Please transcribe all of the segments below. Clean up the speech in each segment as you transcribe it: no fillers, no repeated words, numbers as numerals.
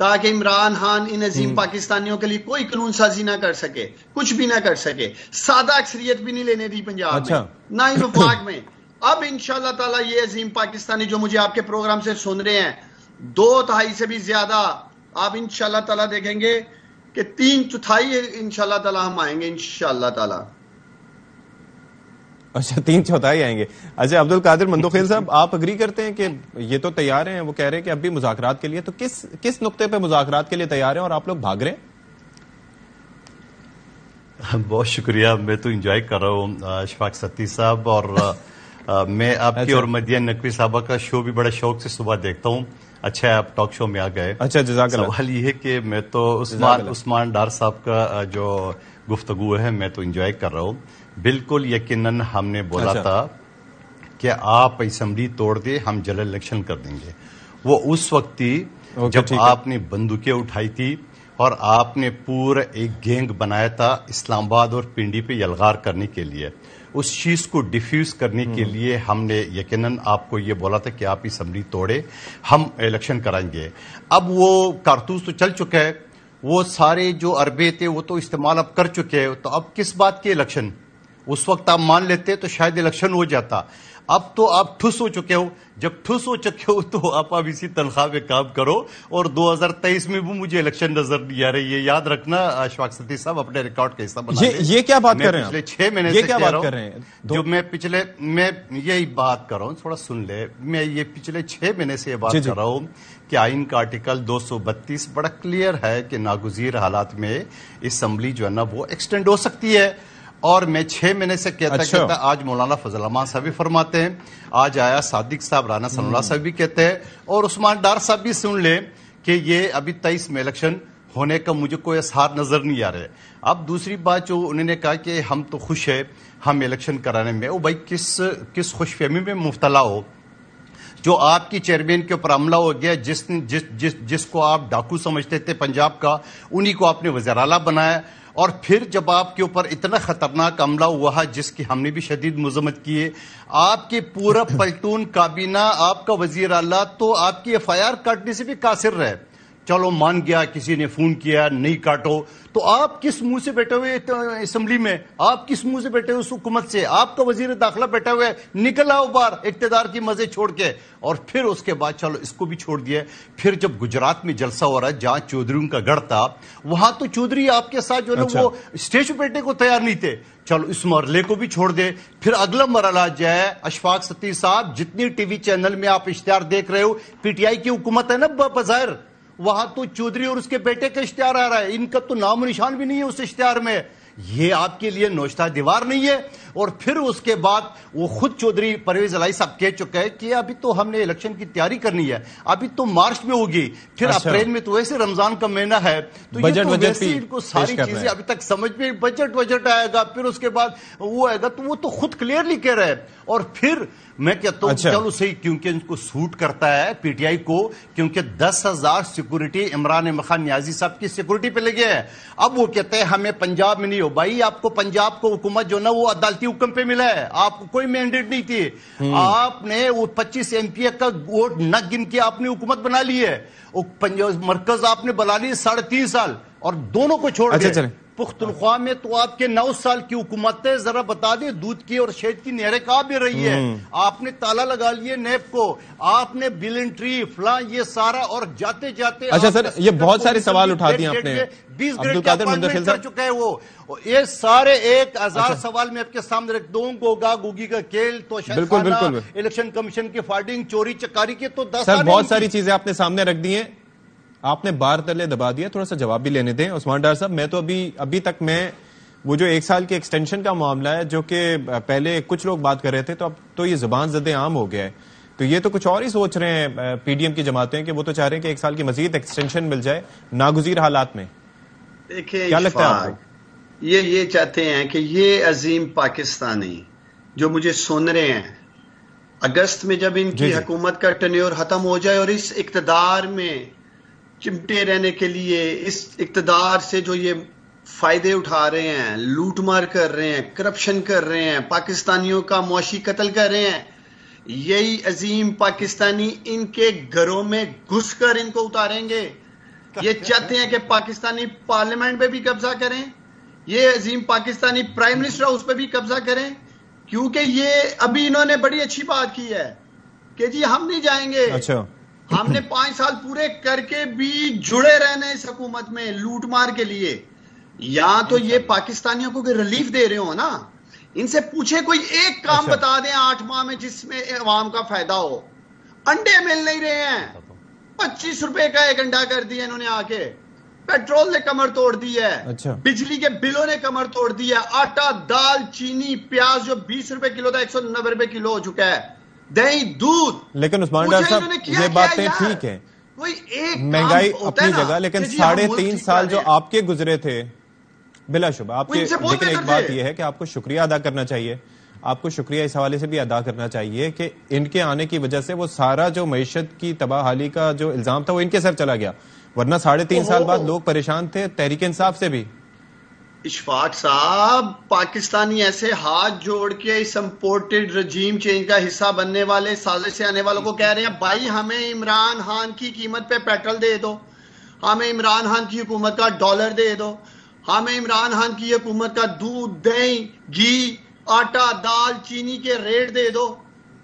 تاکہ عمران خان ان عظیم پاکستانیوں کے لیے کوئی قانون سازی نہ کر سکے، کچھ بھی نہ کر سکے، سادہ اکثریت بھی نہیں لینے دی پنجاب میں، نہ ہی وفاق میں۔ اب انشاءاللہ تعالیٰ یہ عظیم پاکستانی جو مجھے آپ کے پروگرام سے سن رہے ہیں، 2/3 سے بھی زیادہ، آپ انشاءاللہ تعالیٰ دیکھیں گے کہ 3/4 انشاءاللہ تعالیٰ ہم آئیں گے انشاءاللہ تعالیٰ۔ اچھا 3/4 آئیں گے۔ اچھا عبد القادر مندوخیل صاحب، آپ اگری کرتے ہیں کہ یہ تو تیار ہیں، وہ کہہ رہے ہیں کہ اب بھی مذاکرات کے لیے، تو کس نقطے پہ مذاکرات کے لیے تیار ہیں اور آپ لوگ بھاگ رہے ہیں؟ بہت شکریہ، میں تو انجوائے کر رہا ہوں اشفاق ستی صاحب، اور میں آپ کی اور مدیہ نقوی صاحبہ کا شو بھی بڑے شوق سے صبح دیکھتا ہوں۔ اچھا ہے آپ ٹاک شو میں آ گئے۔ اچھا جزاک اللہ۔ سوال یہ ہے کہ میں تو عثمان ڈار صاحب کا جو گفتگو ہے میں تو انجوائے کر رہا ہوں۔ بالکل یقیناً ہم نے بولا تھا کہ آپ اسمبلی توڑ دے، ہم جنرل الیکشن کر دیں گے۔ وہ اس وقت تھی جب آپ نے بندوقیں اٹھائی تھی اور آپ نے پورا ایک گینگ بنایا تھا اسلام آباد اور پنڈی پہ یلغار کرنے کے لیے۔ اس چیز کو ڈیفیوز کرنے کے لیے ہم نے یقیناً آپ کو یہ بولا تھا کہ آپ اسمبلی توڑے، ہم الیکشن کرائیں گے۔ اب وہ کارتوس تو چل چکا ہے، وہ سارے جو اربے تھے وہ تو استعمال اب کر چکے ہیں، تو اب کس بات کی الیکشن؟ اس وقت آپ مان لیتے تو شاید الیکشن ہو جاتا۔ اب تو آپ ٹھس ہو چکے ہو، جب ٹھس ہو چکے ہو تو آپ اب اسی تنخواہ پہ کام کرو، اور 2023 میں بھی مجھے الیکشن نظر نہیں آ رہی ہے۔ یاد رکھنا اشفاق ستی صاحب، اپنے ریکارڈ کا حصہ بنا لیں۔ یہ کیا بات کر رہے ہیں؟ پچھلے 6 مہینے سے کہہ رہا ہوں، جو میں یہی بات کر رہا ہوں، تھوڑا سن لے، میں یہ پچھلے 6 مہینے سے یہ بات کر رہا ہوں کہ آئین کا آرٹیکل 232 بڑا کلیئر ہے کہ ناگزیر حالات میں اسمبلی جو ہے نا وہ ایکسٹینڈ ہو سکتی ہے، اور میں 6 مہینے سے کہتا آج مولانا فضل الرحمان صاحب بھی فرماتے ہیں، آج آیا صادق صاحب، رانا صلی اللہ صاحب بھی کہتے ہیں، اور عثمان ڈار صاحب بھی سن لیں کہ یہ ابھی 23 میں الیکشن ہونے کا مجھے کوئی اثار نظر نہیں آ رہے۔ اب دوسری بات جو انہوں نے کہا کہ ہم تو خوش ہیں ہم الیکشن کرانے میں، او بھائی کس خوش فہمی میں مبتلا ہو؟ جو آپ کی چیئرمین کے اوپر حملہ ہو گیا، جس کو آپ ڈاکو سمجھتے تھے پنجاب کا، انہی کو آپ نے وزیر اعلیٰ بنایا، اور پھر جب آپ کے اوپر اتنا خطرناک حملہ ہوا ہے جس کی ہم نے بھی شدید مذمت کی ہے، آپ کے پورا پلٹون کابینہ، آپ کا وزیر اعلیٰ تو آپ کی FIR کاٹنے سے بھی قاصر رہے۔ چلو مان گیا کسی نے فون کیا نہیں کاٹو، تو آپ کس منہ سے بیٹھے ہوئے اسمبلی میں، آپ کس منہ سے بیٹھے ہوئے اس حکومت سے؟ آپ کا وزیر داخلہ بیٹھا ہوئے، نکل آؤ باہر اقتدار کی مزے چھوڑ کے۔ اور پھر اس کے بعد چلو اس کو بھی چھوڑ دیا۔ پھر جب گجرات میں جلسہ ہو رہا ہے جہاں چودھریوں کا گڑھ تھا، وہاں تو چودھری آپ کے ساتھ جو ہے وہ اسٹیج پہ بیٹھنے کو تیار نہیں تھے، چلو اس مرحلے کو بھی چھوڑ دے۔ پھر اگلا مرحلہ جائے اشفاق ستی صاحب، جتنی ٹی وی چینل میں آپ اشتہار دیکھ رہے ہو، PTI کی حکومت ہے نا بظاہر، وہاں تو چودھری اور اس کے بیٹے کا اشتہار آ رہا ہے، ان کا تو نام و نشان بھی نہیں ہے اس اشتہار میں۔ یہ آپ کے لیے نوشتہ دیوار نہیں ہے؟ اور پھر اس کے بعد وہ خود چودھری پرویز الہی صاحب کہہ چکے ہیں کہ ابھی تو ہم نے الیکشن کی تیاری کرنی ہے، ابھی تو مارچ میں ہوگی، پھر اپریل میں تو ویسے رمضان کا مہینہ ہے، تو یہ تو ویسے ان کو ساری چیزیں ابھی تک سمجھ میں، بجٹ آئے گا، پھر اس کے بعد وہ آئے گا، تو وہ تو خود کلیئرلی کہہ رہے ہیں۔ اور پھر میں کہتا ہوں چلو صحیح، کیونکہ ان کو سوٹ کرتا ہے PTI کو، کیونکہ 10,000 سیکورٹی عمران خان نیازی صاحب کی سیکورٹی پہ لگے ہیں۔ اب وہ کہتے ہیں ہمیں پنجاب میں نہیں ہو، بھائی آپ کو پنجاب کو حکومت جو نا وہ عدالتی حکم پہ ملا ہے، آپ کو کوئی مینڈیٹ نہیں تھی، آپ نے وہ 25 MP کا ووٹ نہ گن کے آپ نے حکومت بنا لی ہے، مرکز آپ نے بنا لی 3.5 سال، اور دونوں کو چھوڑ دیا۔ پختونخوا میں تو آپ کے 9 سال کی حکومت ہے، ذرا بتا دیں دودھ کی اور شہد کی نہریں کہاں بھی رہی ہے؟ آپ نے تالا لگا لیے نیب کو، آپ نے بلن ٹری فلاں یہ سارا، اور جاتے جاتے اچھا سر یہ بہت سارے سوال اٹھا دیے آپ نے، 20 گریڈ کا اپارٹمنٹ کر چکا ہے وہ، یہ سارے 1000 سوال میں آپ کے سامنے رکھ دوں، گوگا گوگی کا کھیل، تو بالکل الیکشن کمیشن کی فائنڈنگ، چوری چکاری کے تو 10 سر بہت ساری چیزیں آپ نے سامنے رکھ دی ہیں، آپ نے بار تلے دبا دیا، تھوڑا سا جواب بھی لینے دیں عثمان ڈار صاحب۔ میں تو ابھی تک میں وہ جو 1 سال کے ایکسٹینشن کا معاملہ ہے جو کہ پہلے کچھ لوگ بات کر رہے تھے، تو اب تو یہ زبان زدے عام ہو گیا ہے، تو یہ تو کچھ اور ہی سوچ رہے ہیں PDM کی جماعتیں کہ وہ تو چاہ رہے ہیں کہ 1 سال کی مزید ایکسٹینشن مل جائے ناگزیر حالات میں۔ دیکھیں کیا لگتا ہے آپ کو؟ یہ چاہتے ہیں کہ یہ عظیم پاکستانی جو مجھے سن رہے ہیں، اگست میں جب ان کی حکومت کا ٹینیور ختم ہو جائے اور اس اقتدار میں چمٹے رہنے کے لیے، اس اقتدار سے جو یہ فائدے اٹھا رہے ہیں، لوٹ مار کر رہے ہیں، کرپشن کر رہے ہیں، پاکستانیوں کا معاشی قتل کر رہے ہیں، یہی عظیم پاکستانی ان کے گھروں میں گھس کر ان کو اتاریں گے، یہ چاہتے ہیں کہ پاکستانی پارلیمنٹ پہ بھی قبضہ کریں, یہ عظیم پاکستانی پرائم منسٹر اس پہ بھی قبضہ کریں, کیونکہ یہ ابھی انہوں نے بڑی اچھی بات کی ہے کہ جی ہم نہیں جائیں گے. اچھا, ہم نے 5 سال پورے کر کے بھی جڑے رہنا اس حکومت میں لوٹ مار کے لیے. یا تو یہ پاکستانیوں کو ریلیف دے رہے ہو نا, ان سے پوچھیں کوئی ایک کام بتا دیں 8 ماہ میں جس میں عوام کا فائدہ ہو. انڈے مل نہیں رہے ہیں, 25 روپے کا ایک انڈا کر دیا انہوں نے آ کے. پیٹرول نے کمر توڑ دی ہے, بجلی کے بلوں نے کمر توڑ دی ہے. آٹا, دال, چینی, پیاز جو 20 روپے کلو تھا 190 روپے کلو ہو چکا ہے. دہی, دودھ. لیکن عثمان ڈار صاحب یہ باتیں ٹھیک ہیں, مہنگائی اپنی جگہ, لیکن 3.5 سال جو آپ کے گزرے تھے بلا شبہ آپ کے, لیکن ایک بات یہ ہے کہ آپ کو شکریہ ادا کرنا چاہیے. آپ کو شکریہ اس حوالے سے بھی ادا کرنا چاہیے کہ ان کے آنے کی وجہ سے وہ سارا جو معیشت کی تباہ حالی کا جو الزام تھا وہ ان کے سر چلا گیا, ورنہ 3.5 سال بعد لوگ پریشان تھے تحریک انصاف سے بھی. اشفاق صاحب, پاکستانی ایسے ہاتھ جوڑ کے اس امپورٹڈ رجیم چینج کا حصہ بننے والے سازش سے آنے والوں کو کہہ رہے ہیں بھائی ہمیں عمران خان کی قیمت پہ پیٹرول دے دو, ہمیں عمران خان کی حکومت کا ڈالر دے دو, ہمیں عمران خان کی حکومت کا دودھ, دہی, گھی, آٹا, دال, چینی کے ریٹ دے دو,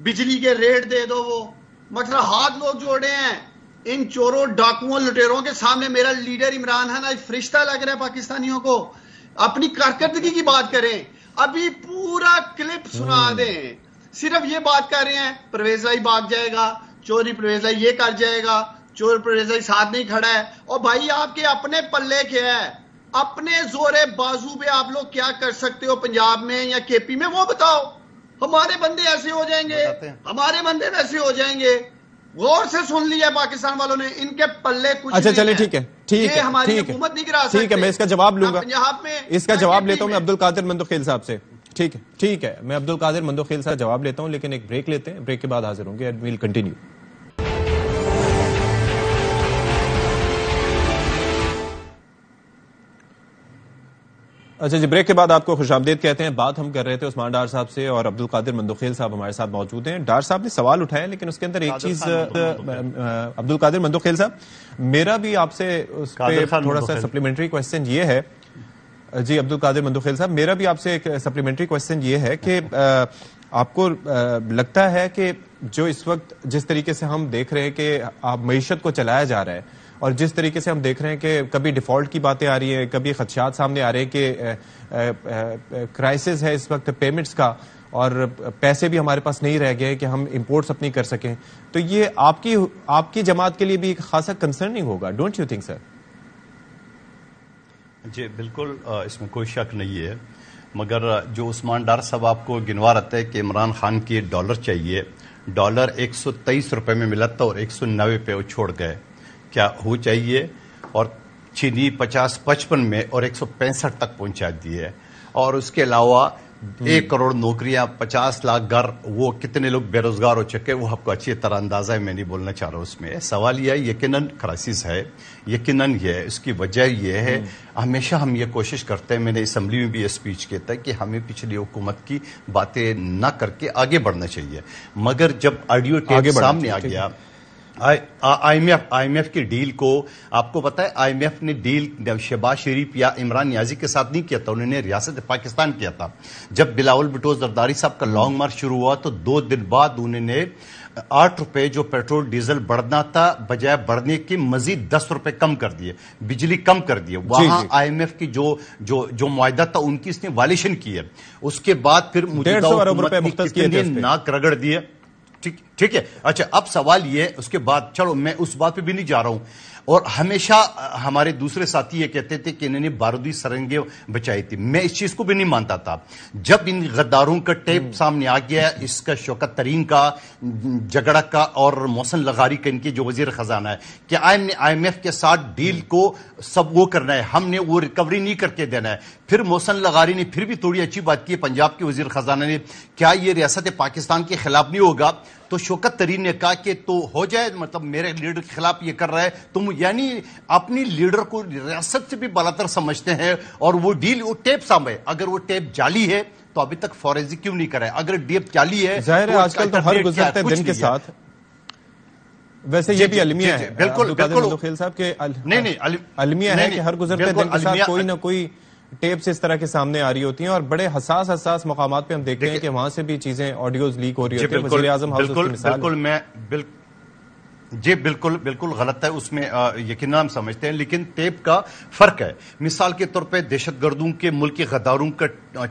بجلی کے ریٹ دے دو. وہ مطلب ہاتھ لوگ جوڑے ہیں ان چوروں, ڈاکوؤں, لٹیروں کے سامنے. میرا لیڈر عمران خان آج فرشتہ لگ رہا ہے پاکستانیوں کو. اپنی کارکردگی کی بات کریں, ابھی پورا کلپ سنا دیں. صرف یہ بات کر رہے ہیں پرویز بھائی بھاگ جائے گا, چوری پرویز بھائی یہ کر جائے گا, چور پرویز بھائی ساتھ نہیں کھڑا ہے. اور بھائی آپ کے اپنے پلے کیا ہے, اپنے زور بازو پہ آپ لوگ کیا کر سکتے ہو پنجاب میں یا کے پی میں, وہ بتاؤ. ہمارے بندے ایسے ہو جائیں گے, ہمارے بندے ویسے ہو جائیں گے. غور سے سن لیا پاکستان والوں نے, ان کے پلے کچھ. اچھا چلے ٹھیک ہے, یہ ہماری حکومت نہیں گرا سکتے. ٹھیک ہے, میں اس کا جواب لوں گا, پنجاب میں اس کا جواب لیتا ہوں میں عبدالقادر مندوخیل صاحب سے. ٹھیک ہے, میں عبدالقادر مندوخیل صاحب جواب لیتا ہوں, لیکن ایک بریک لیتے ہیں, بریک کے بعد حاضر ہوں گے. We'll continue. اچھا جی, بریک کے بعد آپ کو خوش آمدید کہتے ہیں. بات ہم کر رہے تھے عثمان ڈار صاحب سے, اور عبدالقادر مندوخیل صاحب ہمارے ساتھ موجود ہیں. ڈار صاحب نے سوال اٹھایا, لیکن اس کے اندر ایک چیز, عبدالقادر مندوخیل صاحب, میرا بھی آپ سے اس پہ تھوڑا سا سپلیمنٹری کوشچن یہ ہے. جی عبدالقادر مندوخیل صاحب, میرا بھی آپ سے ایک سپلیمنٹری کوشچن یہ ہے کہ آپ کو لگتا ہے کہ جو اس وقت جس طریقے سے ہم دیکھ رہے ہیں کہ معیشت کو چلایا جا رہا ہے, اور جس طریقے سے ہم دیکھ رہے ہیں کہ کبھی ڈیفالٹ کی باتیں آ رہی ہیں, کبھی خدشات سامنے آ رہے ہیں کہ کرائسس ہے اس وقت پیمنٹس کا, اور پیسے بھی ہمارے پاس نہیں رہ گئے کہ ہم امپورٹس اپنی کر سکیں, تو یہ آپ کی جماعت کے لیے بھی ایک خاصا کنسرننگ ہوگا, ڈونٹ یو تھنک سر؟ جی بالکل, اس میں کوئی شک نہیں ہے, مگر جو عثمان ڈار صاحب آپ کو گنوا رہتا ہے کہ عمران خان کی ڈالر چاہیے, ڈالر 123 روپے میں ملا تھا اور 190 پہ وہ چھوڑ گئے, کیا ہو چاہیے, اور چینی 50-55 میں اور 165 تک پہنچا دی ہے, اور اس کے علاوہ 1 کروڑ نوکریاں, 50 لاکھ گھر, وہ کتنے لوگ بے روزگار ہو چکے وہ آپ کو اچھی طرح اندازہ ہے, میں نہیں بولنا چاہ رہا ہوں. اس میں سوال یہ ہے, یقیناً کرائسس ہے, یقیناً یہ ہے, اس کی وجہ یہ ہے, ہمیشہ ہم یہ کوشش کرتے ہیں, میں نے اسمبلی میں بھی یہ اسپیچ کیا تھا کہ ہمیں پچھلی حکومت کی باتیں نہ کر کے آگے بڑھنا چاہیے, مگر جب آڈیو ٹیپ سامنے آ گیا, آئی ایم ایف کی ڈیل کو, آپ کو پتا ہے آئی ایم ایف نے ڈیل شہباز شریف یا عمران نیازی کے ساتھ نہیں کیا تھا, انہوں نے ریاست پاکستان کیا تھا. جب بلاول بھٹو زرداری صاحب کا لانگ مارچ شروع ہوا تو 2 دن بعد انہوں نے 8 روپے جو پیٹرول ڈیزل بڑھنا تھا بجائے بڑھنے کی مزید 10 روپے کم کر دیے, بجلی کم کر دیے. وہاں آئی ایم ایف کی جو معاہدہ تھا ان کی اس نے وائلیشن کی ہے. اس کے بعد پھر ناک رگڑ دیے. ٹھیک ہے, اچھا اب سوال یہ, اس کے بعد چلو میں اس بات پہ بھی نہیں جا رہا ہوں, اور ہمیشہ ہمارے دوسرے ساتھی یہ کہتے تھے کہ انہوں نے بارودی سرنگیں بچائی تھی, میں اس چیز کو بھی نہیں مانتا تھا. جب ان غداروں کا ٹیپ سامنے آ گیا, اس کا شوکت ترین کا, جگڑا کا اور محسن لغاری کا, ان کے جو وزیر خزانہ ہے, کہ آئی ایم ایف کے ساتھ ڈیل کو سب وہ کرنا ہے, ہم نے وہ ریکوری نہیں کر کے دینا ہے. پھر محسن لغاری نے پھر بھی تھوڑی اچھی بات کی, پنجاب کے وزیر خزانہ نے, کیا یہ ریاست پاکستان کے خلاف نہیں ہوگا؟ تو شوکت ترین نے کہا کہ تو ہو جائے, مطلب میرے لیڈر کے خلاف یہ کر رہا ہے, تم یعنی اپنی لیڈر کو ریاست سے بھی بالاتر سمجھتے ہیں, اور وہ ڈیل وہ ٹیپ سامنے, اگر وہ ٹیپ جعلی ہے تو ابھی تک فوریزی کیوں نہیں کرا ہے؟ اگر ڈیپ جعلی ہے, ظاہر ہے آج کل تو ہر گزرتے دن کے ساتھ ویسے یہ بھی المیہ ہے بالکل خیل صاحب کے نہیں المیہ ہے کہ ہر گزرتے دن کے ساتھ کوئی نہ کوئی ٹیپس اس طرح کے سامنے آ رہی ہوتی ہیں اور بڑے حساس مقامات پہ ہم دیکھتے ہیں کہ وہاں سے بھی چیزیں آڈیوز لیک ہو رہی ہوتی ہیں. وزیر اعظم ہاؤس کی مثال. جی بالکل غلط ہے, اس میں یقینا ہم سمجھتے ہیں, لیکن ٹیپ کا فرق ہے. مثال کے طور پہ دہشت گردوں کے ملکی غداروں کا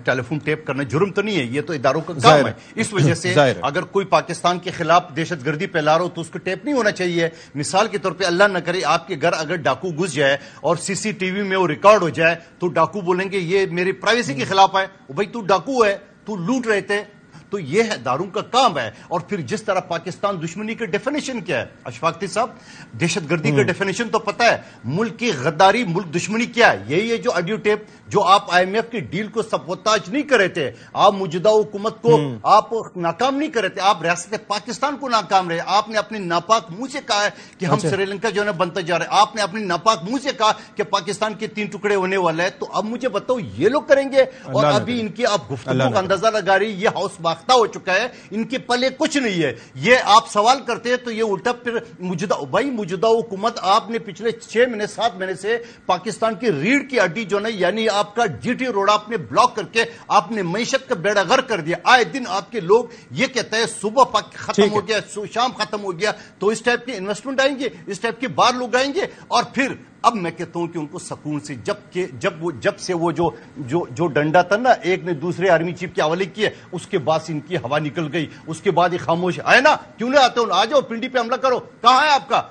ٹیلی فون ٹیپ کرنا جرم تو نہیں ہے, یہ تو اداروں کا کام ہے. اس وجہ سے اگر کوئی پاکستان کے خلاف دہشت گردی پھیلا رہا ہو تو اس کو ٹیپ نہیں ہونا چاہیے. مثال کے طور پہ اللہ نہ کرے آپ کے گھر اگر ڈاکو گھس جائے اور سی سی ٹی وی میں وہ ریکارڈ ہو جائے تو ڈاکو بولیں گے یہ میری پرائیویسی کے خلاف ہے, بھائی تو ڈاکو ہے, تو لوٹ رہے تھے. تو یہ ہے اداروں کا کام ہے. اور پھر جس طرح پاکستان دشمنی کی ڈیفینیشن کیا ہے اشفاق صاحب, دہشت گردی کا ڈیفینیشن تو پتا ہے, ملک کی غداری, ملک دشمنی کیا ہے, یہی ہے جو آڈیو ٹیپ جو آپ آئی ایم ایف کی ڈیل کو سبوتاج نہیں کرے تھے, آپ موجودہ حکومت کو آپ ناکام نہیں کرے تھے, آپ ریاست پاکستان کو ناکام رہے. آپ نے اپنے ناپاک منہ سے کہا ہے کہ ہم سری لنکا جو ہے بنتا جا رہے ہیں, آپ نے اپنے ناپاک منہ سے کہا کہ پاکستان کے 3 ٹکڑے ہونے والا ہے. تو اب مجھے بتاؤ یہ لوگ کریں گے, اور ابھی ان کی آپ گفتگو کا اندازہ لگا رہی, یہ ہاؤس باختہ ہو چکا ہے, ان کے پلے کچھ نہیں ہے. یہ آپ سوال کرتے ہیں تو یہ الٹا پھر موجودہ حکومت آپ نے پچھلے 6 مہینے 7 مہینے سے پاکستان کی ریڑھ کی ہڈی جو ہے یعنی آپ کا جی ٹی روڈ آپ نے بلاک کر کے آپ نے معیشت کا بیڑا غرق کر دیا. آئے دن آپ کے لوگ یہ کہتے ہیں صبح ختم ہو گیا, شام ختم ہو گیا, تو اس ٹائپ کے انویسٹمنٹ آئیں گے, اس ٹائپ کے باہر لوگ آئیں گے. اور پھر اب میں کہتا ہوں کہ ان کو سکون سے جب سے وہ جو ڈنڈا تھا نا ایک نے دوسرے آرمی چیف کے حوالے کیا, اس کے بعد ان کی ہوا نکل گئی, اس کے بعد یہ خاموش آئے نا, کیوں نہیں آتے ہو, آ جاؤ پنڈی پہ حملہ کرو, کہاں ہے آپ کا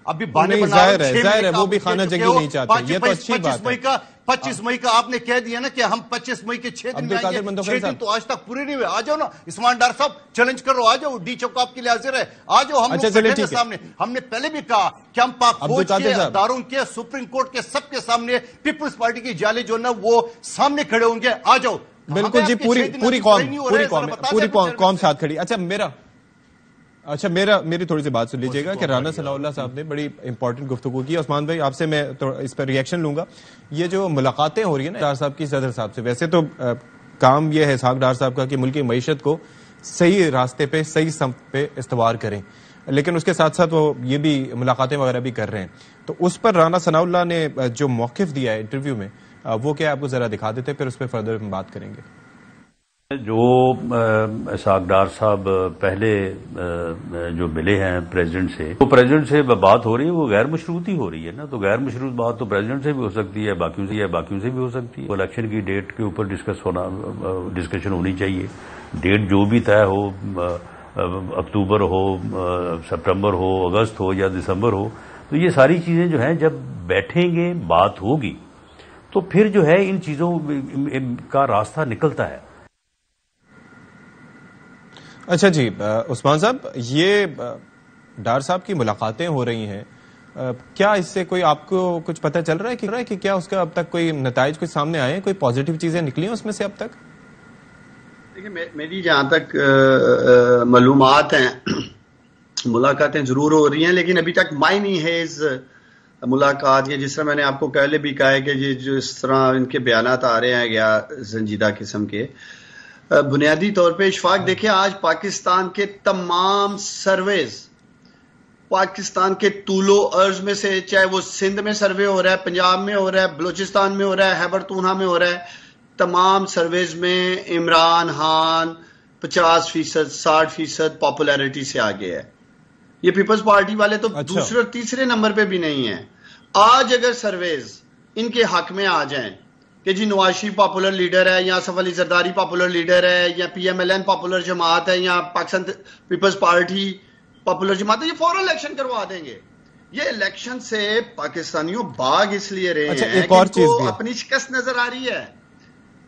ابھی بانے بنا ظاہر ہے وہ بھی خانہ جنگی نہیں چاہتے, یہ تو اچھی بات ہے. 25 مئی کا آپ نے کہہ دیا نا کہ ہم 25 مئی کے 6 دن آئیں گے, 6 دن تو آج تک پورے نہیں ہوئے. آ جاؤ نا عثمان ڈار صاحب, چیلنج کرو, آ جاؤ, ڈی چوک آپ کے لیے حاضر ہے, آ جاؤ. ہم لوگ سامنے, ہم نے پہلے بھی کہا کہ ہم پاک فوج کے اداروں کے, سپریم کورٹ کے, سب کے سامنے پیپلز پارٹی کی جالے جو نا وہ سامنے کھڑے ہوں گے, آ جاؤ. بالکل جی, پوری قوم ساتھ کھڑی. اچھا میری تھوڑی سی بات سن لیجیے گا کہ رانا ثناء اللہ صاحب نے بڑی امپورٹنٹ گفتگو کی. عثمان بھائی آپ سے میں اس پر ریئیکشن لوں گا. یہ جو ملاقاتیں ہو رہی ہیں نا ڈار صاحب کی صدر صاحب سے, ویسے تو کام یہ ہے اسحاق ڈار صاحب کا کہ ملک کی معیشت کو صحیح راستے پہ, صحیح سمت پہ استوار کریں, لیکن اس کے ساتھ ساتھ وہ یہ بھی ملاقاتیں وغیرہ بھی کر رہے ہیں. تو اس پر رانا ثناء اللہ نے جو موقف دیا ہے انٹرویو میں, وہ کیا آپ کو ذرا دکھا دیتے, پھر اس پہ فردر ہم بات کریں گے. جو اسحاق ڈار صاحب پہلے جو ملے ہیں پریزیڈنٹ سے, تو پریزیڈنٹ سے بات ہو رہی ہے وہ غیر مشروط ہی ہو رہی ہے نا, تو غیر مشروط بات تو پریزیڈنٹ سے بھی ہو سکتی ہے, باقیوں سے بھی ہو سکتی ہے. الیکشن کی ڈیٹ کے اوپر ڈسکشن ہونی چاہیے. ڈیٹ جو بھی طے ہو, اکتوبر ہو, سپٹمبر ہو, اگست ہو یا دسمبر ہو, تو یہ ساری چیزیں جو ہیں جب بیٹھیں گے بات ہوگی تو پھر جو ہے ان چیزوں کا راستہ نکلتا ہے. اچھا جی عثمان صاحب, یہ ڈار صاحب کی ملاقاتیں ہو رہی ہیں, کیا اس سے کوئی آپ کو کچھ پتہ چل رہا ہے کہ کیا اس کا اب تک کوئی نتائج کچھ سامنے آئے ہیں, کوئی پازیٹیو چیزیں نکلی ہیں اس میں سے اب تک؟ دیکھیں میری جہاں تک معلومات ہیں ملاقاتیں ضرور ہو رہی ہیں, لیکن ابھی تک مائنی ہیز ملاقات, یہ جس طرح میں نے آپ کو پہلے بھی کہا ہے کہ جو اس طرح ان کے بیانات آ رہے ہیں یا سنجیدہ قسم کے, بنیادی طور پہ اشفاق دیکھیں آج پاکستان کے تمام سرویز, پاکستان کے طول و عرض میں سے, چاہے وہ سندھ میں سروے ہو رہا ہے, پنجاب میں ہو رہا ہے, بلوچستان میں ہو رہا ہے, خیبر پختونخوا میں ہو رہا ہے, تمام سرویز میں عمران خان 50% 60% پاپولیرٹی سے آگے ہے. یہ پیپلز پارٹی والے تو دوسرے تیسرے نمبر پہ بھی نہیں ہیں. آج اگر سرویز ان کے حق میں آ جائیں کہ جی نواز شریف پاپولر لیڈر ہے, یا آصف علی زرداری پاپولر لیڈر ہے, یا P M L N popular جماعت ہے, یا پاکستان پیپلز پارٹی پاپولر جماعت ہے, یہ فوراً الیکشن کروا دیں گے. یہ الیکشن سے پاکستانیوں باغ اس لیے رہے ہیں کہ ان کو اپنی شکست نظر آ رہی ہے,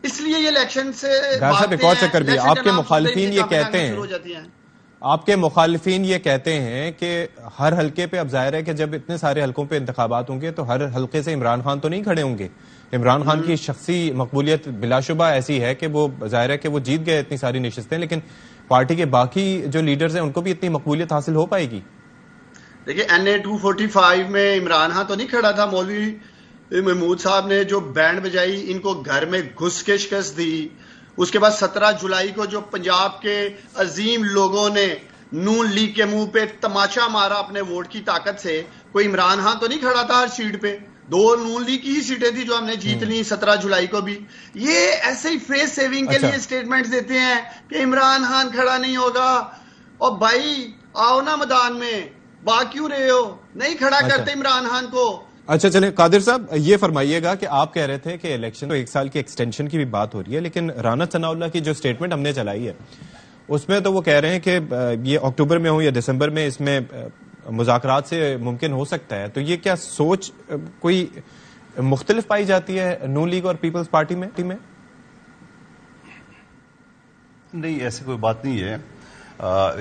اس لیے یہ الیکشن سے ایک اور چکر بھی. آپ کے مخالفین یہ کہتے ہیں, آپ کے مخالفین یہ کہتے ہیں کہ ہر حلقے پہ, اب ظاہر ہے کہ جب اتنے سارے حلقوں پہ انتخابات ہوں گے تو ہر حلقے سے عمران خان تو نہیں کھڑے ہوں گے. عمران خان کی شخصی مقبولیت بلا شبہ ایسی ہے کہ وہ ظاہر ہے کہ وہ جیت گئے اتنی ساری نشستیں, لیکن پارٹی کے باقی جو لیڈرز ہیں ان کو بھی اتنی مقبولیت حاصل ہو پائے گی. دیکھیں NA 245 میں عمران خان تو نہیں کھڑا تھا, مولوی محمود صاحب نے جو بینڈ بجائی ان کو گھر میں گھس کے شکست دی. اس کے بعد 17 جولائی کو جو پنجاب کے عظیم لوگوں نے نون لیگ کے منہ پہ تماشا مارا اپنے ووٹ کی طاقت سے. کوئی عمران خان تو نہیں کھڑا تھا ہر سیٹ پہ, 2 نون لیگ کی ہی سیٹیں تھی جو ہم نے جیت لی 17 جولائی کو بھی. یہ ایسے ہی فیس سیونگ کے لیے اسٹیٹمنٹس دیتے ہیں کہ عمران خان کھڑا نہیں ہوگا. اور بھائی آؤ نا میدان میں, با کیوں رہے ہو, نہیں کھڑا کرتے عمران خان کو. اچھا چلیں قادر صاحب یہ فرمائیے گا کہ آپ کہہ رہے تھے کہ الیکشن تو 1 سال کی ایکسٹینشن کی بھی بات ہو رہی ہے, لیکن رانا ثناء اللہ کی جو سٹیٹمنٹ ہم نے چلائی ہے اس میں تو وہ کہہ رہے ہیں کہ یہ اکتوبر میں ہو یا دسمبر میں اس میں مذاکرات سے ممکن ہو سکتا ہے. تو یہ کیا سوچ کوئی مختلف پائی جاتی ہے نون لیگ اور پیپلز پارٹی میں؟ نہیں, ایسی کوئی بات نہیں ہے.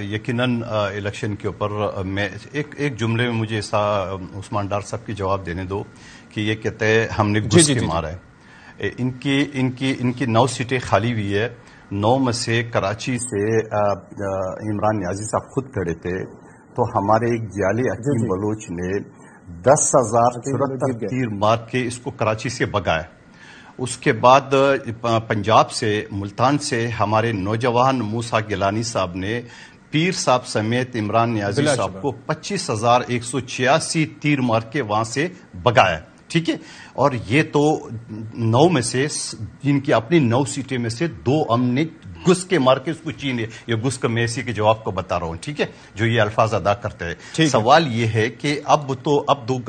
یقیناً الیکشن کے اوپر میں ایک جملے میں مجھے عثمان ڈار صاحب کی جواب دینے دو کہ یہ کہتے ہیں ہم نے گھس کے مارا ہے. ان کی 9 سیٹیں خالی ہوئی ہے. 9 میں سے کراچی سے عمران نیازی صاحب خود کھڑے تھے, تو ہمارے ایک جعلی حکیم بلوچ نے 10,074 تیر مار کے اس کو کراچی سے بگایا. اس کے بعد پنجاب سے, ملتان سے ہمارے نوجوان موسیٰ گیلانی صاحب نے پیر صاحب سمیت عمران نیازی صاحب کو 25,186 تیر مار کے وہاں سے بگایا. ٹھیک ہے, اور یہ تو 9 میں سے جن کی اپنی 9 سیٹیں میں سے 2 ہم نے گھس کے مار کے اس کو چین. یہ گھس کا میں اسی کے جواب کو بتا رہا ہوں, ٹھیک ہے, جو یہ الفاظ ادا کرتے ہیں. سوال یہ ہے کہ اب 2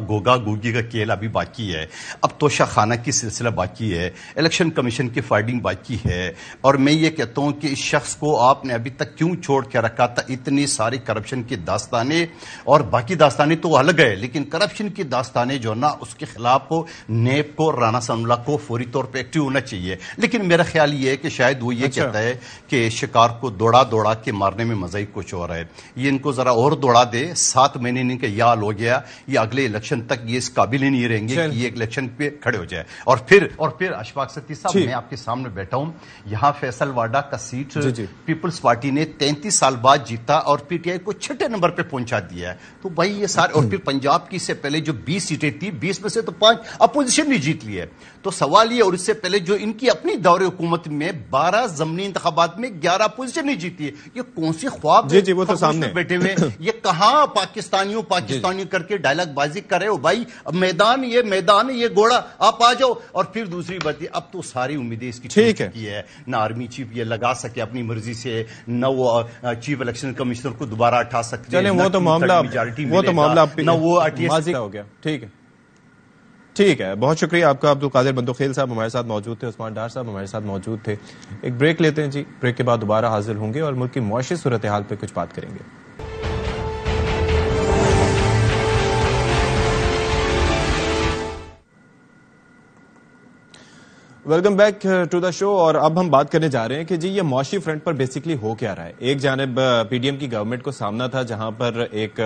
گوگا گوگی کا کھیل ابھی باقی ہے, اب توشہ خانہ کی سلسلہ باقی ہے, الیکشن کمیشن کی فائنڈنگ باقی ہے. اور میں یہ کہتا ہوں کہ اس شخص کو آپ نے ابھی تک کیوں چھوڑ کے رکھا تھا؟ اتنی ساری کرپشن کی داستانیں, اور باقی داستانیں تو الگ ہے, لیکن کرپشن کی داستانیں جو نا اس کے خلاف نیب کو, رانا ثناء اللہ کو فوری طور پہ ایکٹیو ہونا چاہیے. لیکن میرا خیال یہ ہے کہ شاید وہ یہ کہتا ہے کہ شکار کو دوڑا کے مارنے میں مزہ ہی کچھ اور ہے. یہ ان کو ذرا اور دوڑا دے, 7 مہینے ان کا یہ حال ہو گیا, یہ اگلے الیکشن تک یہ اس قابل ہی نہیں رہیں گے کہ یہ الیکشن پہ کھڑے ہو جائے. اور پھر اشفاق ستی صاحب, میں آپ کے سامنے بیٹھا ہوں, یہاں فیصل واڈا کا سیٹ پیپلز پارٹی نے 33 سال بعد جیتا اور پی ٹی آئی کو 6 نمبر پہ پہنچا دیا ہے. تو بھائی یہ سارے, اور پھر پنجاب کی سے پہلے جو 20 سیٹیں تھی, 20 میں سے تو 5 اپوزیشن نے جیت لی ہے. تو سوال یہ, اور اس سے پہلے جو ان کی اپنی دور حکومت میں 12 ضمنی انتخابات میں 11 اپوزیشن نہیں جیتی ہے. یہ کون سی خواب وہ تو سامنے بیٹھے ہوئے, یہ کہاں پاکستانیوں کر کے ڈائلاگ بازی کر رہے ہو بھائی؟ میدان یہ گھوڑا, آپ آ جاؤ. اور پھر دوسری بات, اب تو ساری امیدیں اس کی ٹھیک ہے, نہ آرمی چیف یہ لگا سکے اپنی مرضی سے, نہ وہ چیف الیکشن کمشنر کو دوبارہ اٹھا سکتے, وہ تو معاملہ نہ وہ ہو گیا. ٹھیک ہے, بہت شکریہ آپ کا. عبدالقادر بندوخیل صاحب ہمارے ساتھ موجود تھے, عثمان ڈار صاحب ہمارے ساتھ موجود تھے. ایک بریک لیتے ہیں جی, بریک کے بعد دوبارہ حاضر ہوں گے اور ملک کی معاشی صورتحال پہ کچھ بات کریں گے. ویلکم بیک ٹو دا شو. اور اب ہم بات کرنے جا رہے ہیں کہ جی یہ معاشی فرنٹ پر بیسیکلی ہو کیا رہا ہے. ایک جانب پی ڈی ایم کی گورنمنٹ کو سامنا تھا جہاں پر ایک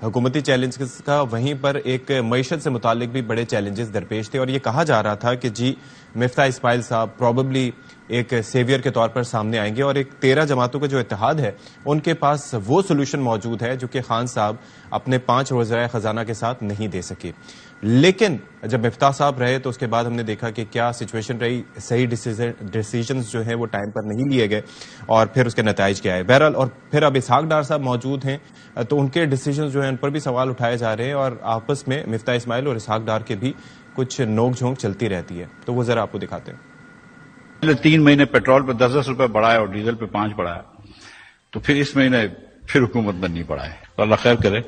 حکومتی چیلنج کا, وہیں پر ایک معیشت سے متعلق بھی بڑے چیلنجز درپیش تھے, اور یہ کہا جا رہا تھا کہ جی مفتاح اسماعیل صاحب پروبیبلی ایک سیویئر کے طور پر سامنے آئیں گے, اور ایک 13 جماعتوں کا جو اتحاد ہے ان کے پاس وہ سولوشن موجود ہے جو کہ خان صاحب اپنے 5 وزرائے خزانہ کے ساتھ نہیں دے سکے. لیکن جب مفتاح صاحب رہے تو اس کے بعد ہم نے دیکھا کہ کیا سچویشن رہی, صحیح ڈیسیجنز جو ہیں وہ ٹائم پر نہیں لیے گئے, اور پھر اس کے نتائج کیا ہے. بہرحال, اور پھر اب اسحاق ڈار صاحب موجود ہیں تو ان کے ڈیسیجنز جو ہیں ان پر بھی سوال اٹھائے جا رہے ہیں, اور آپس میں مفتاح اسماعیل اور اسحاق ڈار کے بھی کچھ نوک جھونک چلتی رہتی ہے. تو وہ ذرا آپ کو دکھاتے ہیں. 3 مہینے پیٹرول پہ 10 روپے بڑھایا اور ڈیزل پہ 5 بڑھایا, تو پھر اس مہینے پھر حکومت میں نہیں پڑھائے. اللہ خیر کرے.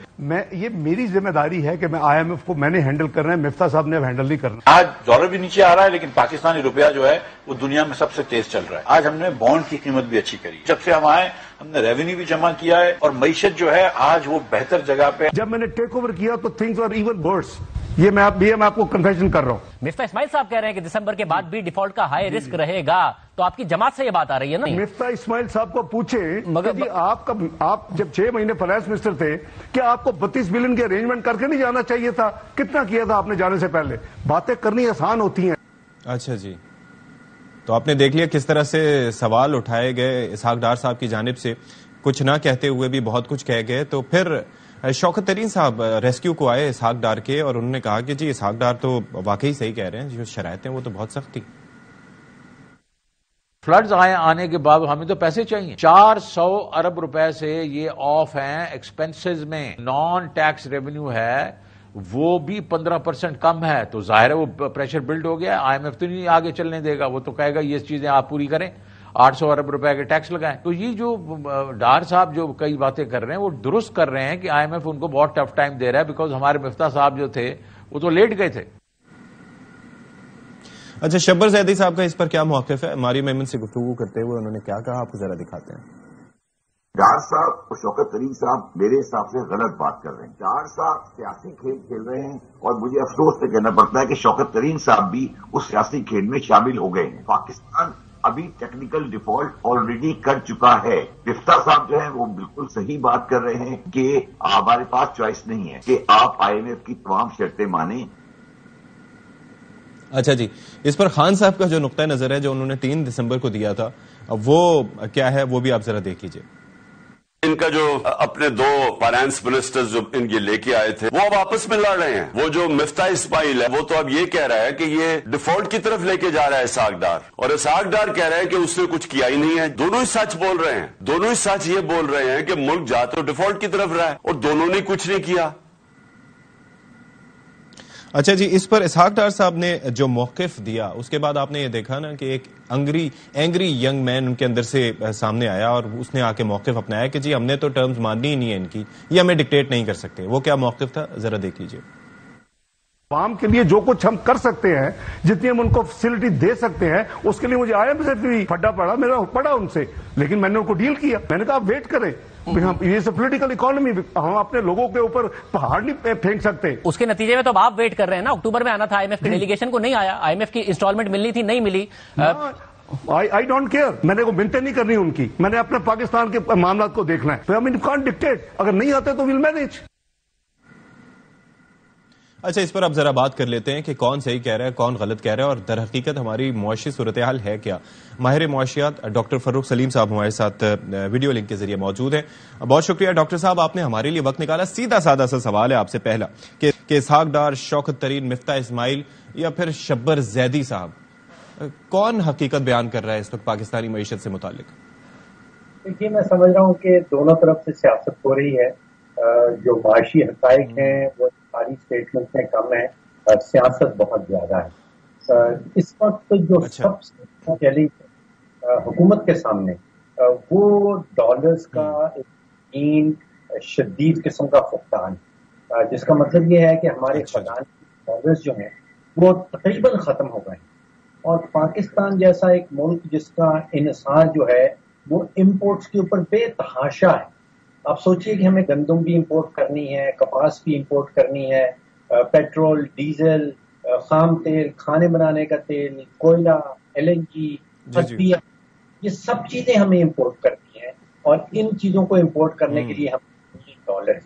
یہ میری ذمہ داری ہے کہ میں آئی ایم ایف کو میں نے ہینڈل کرنا ہے, مفتاح صاحب نے اب ہینڈل نہیں کرنا. آج ڈالر بھی نیچے آ رہا ہے, لیکن پاکستانی روپیہ جو ہے وہ دنیا میں سب سے تیز چل رہا ہے. آج ہم نے بانڈ کی قیمت بھی اچھی کری, جب سے ہم آئے ہم نے ریونیو بھی جمع کیا ہے, اور معیشت جو ہے آج وہ بہتر جگہ پہ. جب میں نے ٹیک اوور کیا تو تھنگز آر ایون ورس. یہ میں آپ کو کنفیشن کر رہا ہوں. مفتاح اسماعیل صاحب کہہ رہے ہیں کہ دسمبر کے بعد بھی ڈیفالٹ کا ہائی رسک رہے گا, تو آپ کی جماعت سے یہ بات آ رہی ہے نا. مفتاح اسماعیل صاحب کو پوچھیں آپ جب 6 مہینے فائنانس منسٹر تھے, کیا آپ کو 32 بلین کے ارینجمنٹ کر کے نہیں جانا چاہیے تھا؟ کتنا کیا تھا آپ نے جانے سے پہلے؟ باتیں کرنی آسان ہوتی ہیں. اچھا جی, تو آپ نے دیکھ لیا کس طرح سے سوال اٹھائے گئے اسحاق ڈار صاحب کی جانب سے, کچھ نہ کہتے ہوئے بھی بہت کچھ کہہ گئے. تو پھر شوکت ترین صاحب ریسکیو کو آئے اسحاق ڈار کے, اور انہوں نے کہا کہ جی اسحاق ڈار تو واقعی صحیح کہہ رہے ہیں, جو شرائط ہیں وہ تو بہت سخت تھی. فلڈز آنے کے بعد ہمیں تو پیسے چاہیے. 400 ارب روپے سے یہ آف ہیں ایکسپینسز میں. نان ٹیکس ریونیو ہے وہ بھی 15% کم ہے, تو ظاہر ہے وہ پریشر بلڈ ہو گیا. آئی ایم ایف تو نہیں آگے چلنے دے گا, وہ تو کہے گا یہ چیزیں آپ پوری کریں, 800 ارب روپے کے ٹیکس لگائیں. تو یہ جو ڈار صاحب جو کئی باتیں کر رہے ہیں وہ درست کر رہے ہیں کہ آئی ایم ایف ان کو بہت ٹف ٹائم دے رہا ہے, بیکاز ہمارے مفتاح صاحب جو تھے وہ تو لیٹ گئے تھے. اچھا, شبر زیدی صاحب کا اس پر کیا موقف ہے؟ ہماری میمن سے گفتگو کرتے ہوئے انہوں نے کیا کہا, آپ کو ذرا دکھاتے ہیں. ڈار صاحب اور شوکت طرین صاحب میرے حساب سے غلط بات کر رہے ہیں. ڈار صاحب سیاسی کھیل کھیل رہے ہیں اور مجھے افسوس سے کہنا پڑتا ہے کہ شوکت طرین صاحب بھی اس سیاسی کھیل میں شامل ہو گئے ہیں. پاکستان ابھی ٹیکنیکل ڈیفالٹ آلریڈی کر چکا ہے. مفتاح صاحب جو ہے وہ بالکل صحیح بات کر رہے ہیں کہ ہمارے پاس چوائس نہیں ہے کہ آپ آئی ایم ایف کی تمام شرطیں مانیں. اچھا جی, اس پر خان صاحب کا جو نقطہ نظر ہے جو انہوں نے 3 دسمبر کو دیا تھا وہ کیا ہے, وہ بھی آپ ذرا دیکھ لیجیے. ان کا جو اپنے 2 فائنانس منسٹرز جو ان کے لے کے آئے تھے وہ اب آپس میں لڑ رہے ہیں. وہ جو مفتاح اسماعیل ہے وہ تو اب یہ کہہ رہا ہے کہ یہ ڈیفالٹ کی طرف لے کے جا رہا ہے اسحاق ڈار, اور اسحاق ڈار کہہ رہا ہے کہ اس نے کچھ کیا ہی نہیں ہے. دونوں ہی سچ بول رہے ہیں. دونوں ہی سچ یہ بول رہے ہیں کہ ملک جا تو ڈیفالٹ کی طرف رہا ہے اور دونوں نے کچھ نہیں کیا. اچھا جی, اس پر اسحاق ڈار صاحب نے جو موقف دیا اس کے بعد آپ نے یہ دیکھا نا کہ ایک اینگری ینگ مین ان کے اندر سے سامنے آیا اور اس نے آ کے موقف اپنایا کہ جی ہم نے تو ٹرمز ماننی ہی نہیں ہے ان کی, یہ ہمیں ڈکٹیٹ نہیں کر سکتے. وہ کیا موقف تھا ذرا دیکھ لیجیے. عوام کے لیے جو کچھ ہم کر سکتے ہیں, جتنی ہم ان کو فیسلٹی دے سکتے ہیں, اس کے لیے مجھے آئی ایم ایف سے بھی پھڈا پڑا, میرا پڑا ان سے, لیکن میں نے ان کو ڈیل کیا. میں نے کہا آپ ویٹ کریں, یہ پولیٹیکل اکانومی, ہم اپنے لوگوں کے اوپر پہاڑ نہیں پھینک سکتے. اس کے نتیجے میں تو آپ ویٹ کر رہے ہیں نا, اکتوبر میں آنا تھا آئی ایم ایف کی ڈیلیگیشن کو, نہیں آیا. آئی ایم ایف کی انسٹالمنٹ ملنی تھی, نہیں ملی. آئی ڈونٹ کیئر, میں نے کو منتیں نہیں کرنی ان کی, میں نے اپنے پاکستان کے معاملات کو دیکھنا ہے. ہم کانٹ ڈکٹیٹ, اگر نہیں آتے تو ویل مینیج. اچھا, اس پر اب ذرا بات کر لیتے ہیں کہ کون صحیح کہہ رہا ہے, کون غلط کہہ رہا ہے, اور در حقیقت ہماری معاشی صورتحال ہے کیا. ماہر معاشیات ڈاکٹر فروخ سلیم صاحب ہمارے ساتھ ویڈیو لنک کے ذریعے موجود ہیں. بہت شکریہ ڈاکٹر صاحب, آپ نے ہمارے لیے وقت نکالا. سیدھا سادہ سا سوال ہے آپ سے پہلا کہ اسحاق ڈار, شوکت طرین, مفتاح اسماعیل یا پھر شبر زیدی صاحب, کون حقیقت بیان کر رہا ہے اس وقت پاکستانی معیشت سے متعلق؟ دیکھیے, میں سمجھ رہا ہوں کہ دونوں طرف سے سیاست ہو رہی ہے. جو معاشی حقائق ہیں وہ ساری اسٹیٹمنٹ میں کم ہے, سیاست بہت زیادہ ہے. اس وقت جو سب سے چیلنج حکومت کے سامنے وہ ڈالرز کا ایک شدید قسم کا فقدان, جس کا مطلب یہ ہے کہ ہمارے خزانے ڈالرز جو ہیں وہ تقریباً ختم ہو گئے ہیں. اور پاکستان جیسا ایک ملک جس کا انحصار جو ہے وہ امپورٹس کے اوپر بے تحاشا ہے. آپ سوچئے کہ ہمیں گندم بھی امپورٹ کرنی ہے, کپاس بھی امپورٹ کرنی ہے, پیٹرول, ڈیزل, خام تیل, کھانے بنانے کا تیل, کوئلہ, LNG, یہ سب چیزیں ہمیں امپورٹ کرنی ہیں. اور ان چیزوں کو امپورٹ کرنے کے لیے ہمیں ڈالر,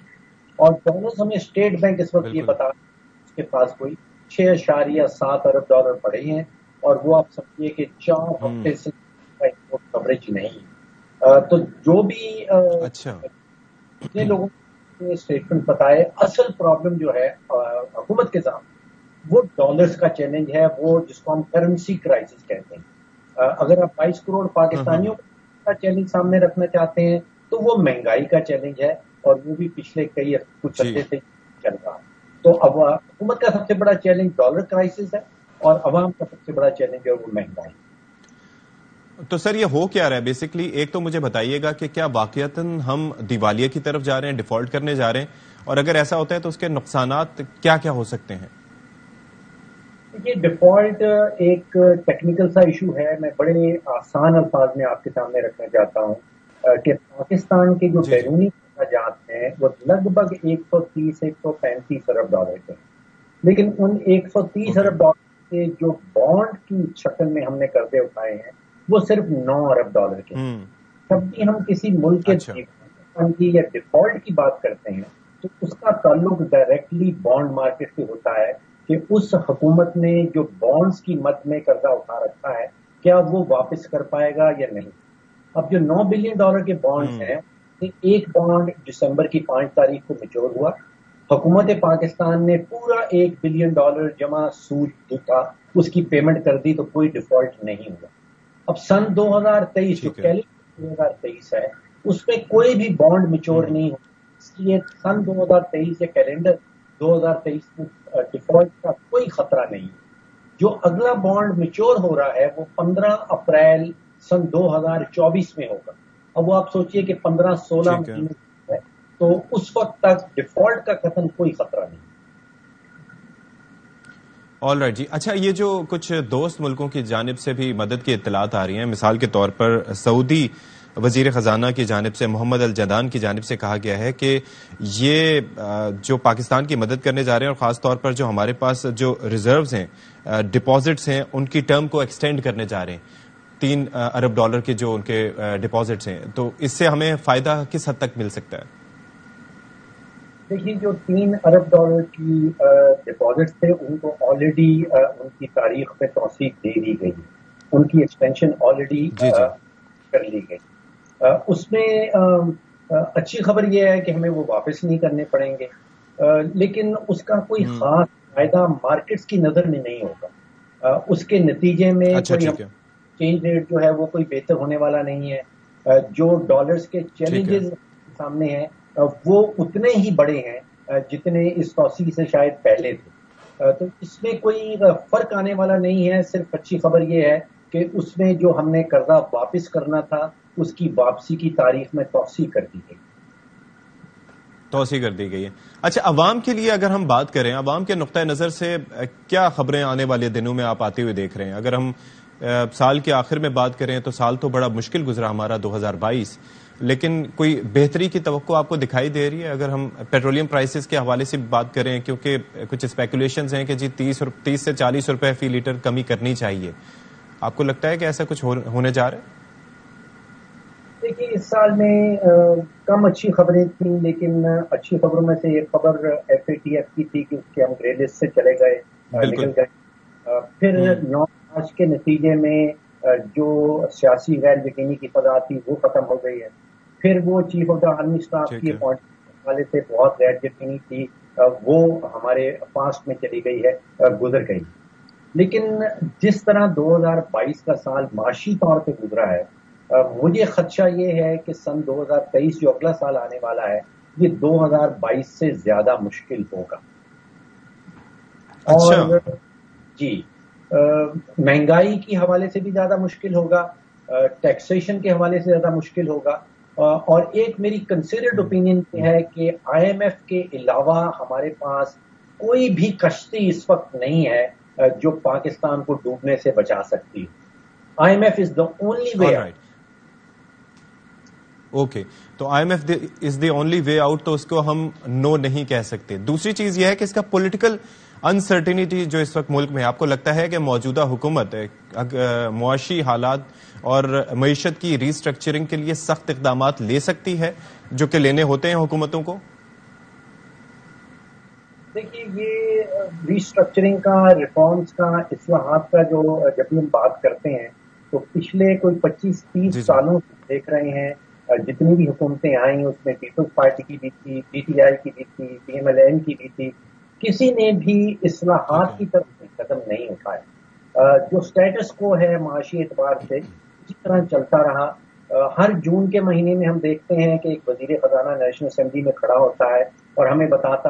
اور ڈالرز ہمیں اسٹیٹ بینک اس وقت یہ بتا اس کے پاس کوئی 6.7 ارب ڈالر پڑے ہیں, اور وہ آپ سمجھیے کہ 4 ہفتے سے امپورٹ کوریج نہیں. تو جو بھی جتنے لوگوں نے اسٹیٹمنٹ بتائے, اصل پرابلم جو ہے حکومت کے سامنے وہ ڈالرز کا چیلنج ہے, وہ جس کو ہم کرنسی کرائسس کہتے ہیں. اگر آپ 22 کروڑ پاکستانیوں کا چیلنج سامنے رکھنا چاہتے ہیں تو وہ مہنگائی کا چیلنج ہے, اور وہ بھی پچھلے کچھ عرصے سے چل رہا. تو اب حکومت کا سب سے بڑا چیلنج ڈالر کرائسس ہے, اور عوام کا سب سے بڑا چیلنج ہے وہ مہنگائی. تو سر یہ ہو کیا رہا ہے بیسکلی؟ ایک تو مجھے بتائیے گا کہ کیا واقعتاً ہم دیوالیے کی طرف جا رہے ہیں, ڈیفالٹ کرنے جا رہے ہیں, اور اگر ایسا ہوتا ہے تو اس کے نقصانات کیا کیا ہو سکتے ہیں؟ یہ ڈیفالٹ ایک ٹیکنیکل سا ایشو ہے. میں بڑے آسان الفاظ میں آپ کے سامنے رکھنا چاہتا ہوں کہ پاکستان کے جو بیرونی اخراجات ہیں وہ لگ بھگ 130-135 ارب ڈالر کے ہیں, لیکن ان 130 ارب ڈالر کے جو بانڈ کی شکل میں ہم نے قرضے اٹھائے ہیں وہ صرف 9 ارب ڈالر کے ہیں. جب بھی ہم کسی ملک کے کی یا ڈیفالٹ کی بات کرتے ہیں تو اس کا تعلق ڈائریکٹلی بانڈ مارکیٹ سے ہوتا ہے کہ اس حکومت نے جو بانڈز کی مد میں قرضہ اٹھا رکھا ہے کیا وہ واپس کر پائے گا یا نہیں. اب جو 9 بلین ڈالر کے بانڈز ہیں, ایک بانڈ دسمبر کی 5 تاریخ کو میچور ہوا, حکومت پاکستان نے پورا $1 بلین جمع سود جو تھا اس کی پیمنٹ کر دی, تو کوئی ڈیفالٹ نہیں ہوا. اب سن 2023 جو کیلنڈر 2023 ہے اس میں کوئی بھی بانڈ میچور نہیں ہو، اس لیے سن 2023 یا کیلنڈر 2023 میں ڈیفالٹ کا کوئی خطرہ نہیں ہے۔ جو اگلا بانڈ میچور ہو رہا ہے وہ 15 اپریل سن 2024 میں ہوگا۔ اب وہ آپ سوچئے کہ 15-16 مہینے ہے، تو اس وقت تک ڈیفالٹ کا قطعاً کوئی خطرہ نہیں۔ آل رائٹ جی، اچھا یہ جو کچھ دوست ملکوں کی جانب سے بھی مدد کی اطلاعات آ رہی ہیں، مثال کے طور پر سعودی وزیر خزانہ کی جانب سے محمد الجدان کی جانب سے کہا گیا ہے کہ یہ جو پاکستان کی مدد کرنے جا رہے ہیں اور خاص طور پر جو ہمارے پاس جو ریزروز ہیں، ڈپازٹس ہیں، ان کی ٹرم کو ایکسٹینڈ کرنے جا رہے ہیں، $3 ارب کے جو ان کے ڈپازٹس ہیں، تو اس سے ہمیں فائدہ کس حد تک مل سکتا ہے؟ دیکھیے جو $3 ارب کی ڈپازٹس تھے ان کو آلریڈی ان کی تاریخ میں توثیق دے دی گئی، ان کی ایکسٹینشن آلریڈی کر لی گئی۔ اس میں اچھی خبر یہ ہے کہ ہمیں وہ واپس نہیں کرنے پڑیں گے، لیکن اس کا کوئی خاص فائدہ مارکیٹس کی نظر میں نہیں ہوگا۔ اس کے نتیجے میں چینج ریٹ جو ہے وہ کوئی بہتر ہونے والا نہیں ہے۔ جو ڈالرز کے چیلنجز سامنے ہیں وہ اتنے ہی بڑے ہیں جتنے اس توسیع سے شاید پہلے تھے، تو اس میں کوئی فرق آنے والا نہیں ہے۔ صرف اچھی خبر یہ ہے کہ اس میں جو ہم نے قرضہ واپس کرنا تھا اس کی واپسی کی تاریخ میں توسیع کر دی گئی ہے۔ اچھا عوام کے لیے اگر ہم بات کریں، عوام کے نقطۂ نظر سے کیا خبریں آنے والے دنوں میں آپ آتے ہوئے دیکھ رہے ہیں؟ اگر ہم سال کے آخر میں بات کریں تو سال تو بڑا مشکل گزرا ہمارا 2022، لیکن کوئی بہتری کی توقع آپ کو دکھائی دے رہی ہے؟ اگر ہم پیٹرولیم پرائسز کے حوالے سے بات کریں، کیونکہ کچھ اسپیکولیشنز ہیں کہ جی 30 سے 40 روپے فی لیٹر کمی کرنی چاہیے، آپ کو لگتا ہے کہ ایسا کچھ ہونے جا رہا ہے؟ دیکھیے اس سال میں کم اچھی خبریں تھیں، لیکن اچھی خبروں میں سے ایک خبر FATF کی تھی کہ اس کے ہم گرے لسٹ سے چلے گئے، نکل گئے۔ پھر 9 مارچ کے نتیجے میں جو سیاسی غیر یقینی کی فضا تھی وہ ختم ہو گئی ہے۔ پھر وہ chief of the army staff کی اپوائنٹمنٹ والے سے بہت غیر یقینی تھی، وہ ہمارے پاسٹ میں چلی گئی ہے، گزر گئی۔ لیکن جس طرح 2022 کا سال معاشی طور پہ گزرا ہے، مجھے خدشہ یہ ہے کہ سن 2023 جو اگلا سال آنے والا ہے یہ 2022 سے زیادہ مشکل ہوگا۔ اور جی مہنگائی کے حوالے سے بھی زیادہ مشکل ہوگا، ٹیکسیشن کے حوالے سے زیادہ مشکل ہوگا، اور ایک میری کنسیڈرڈ اوپینین یہ ہے کہ IMF کے علاوہ ہمارے پاس کوئی بھی کشتی اس وقت نہیں ہے جو پاکستان کو ڈوبنے سے بچا سکتی ہے۔ IMF is the only way out. Okay, تو IMF is the only way out, تو اس کو ہم نو نہیں کہہ سکتے۔ دوسری چیز یہ ہے کہ اس کا پولیٹیکل انسرٹینٹی جو اس وقت ملک میں، آپ کو لگتا ہے کہ موجودہ حکومت معاشی حالات اور معیشت کی ری اسٹرکچرنگ کے لیے سخت اقدامات لے سکتی ہے جو کہ لینے ہوتے ہیں حکومتوں کو؟ دیکھیے یہ ری اسٹرکچرنگ کا، ریفارمز کا، اصلاحات کا جو جب بھی ہم بات کرتے ہیں تو پچھلے کوئی 25-30 سالوں سے دیکھ رہے ہیں جتنی بھی حکومتیں آئیں اس میں پیپلز پارٹی کی بھی تھی، PTI کی بھی تھی، PMLN کی بھی تھی، کسی نے بھی اصلاحات کی طرف قدم نہیں اٹھایا۔ جو سٹیٹس کو ہے معاشی اعتبار سے اسی طرح چلتا رہا۔ ہر جون کے مہینے میں ہم دیکھتے ہیں کہ ایک وزیر خزانہ نیشنل اسمبلی میں کھڑا ہوتا ہے اور ہمیں بتاتا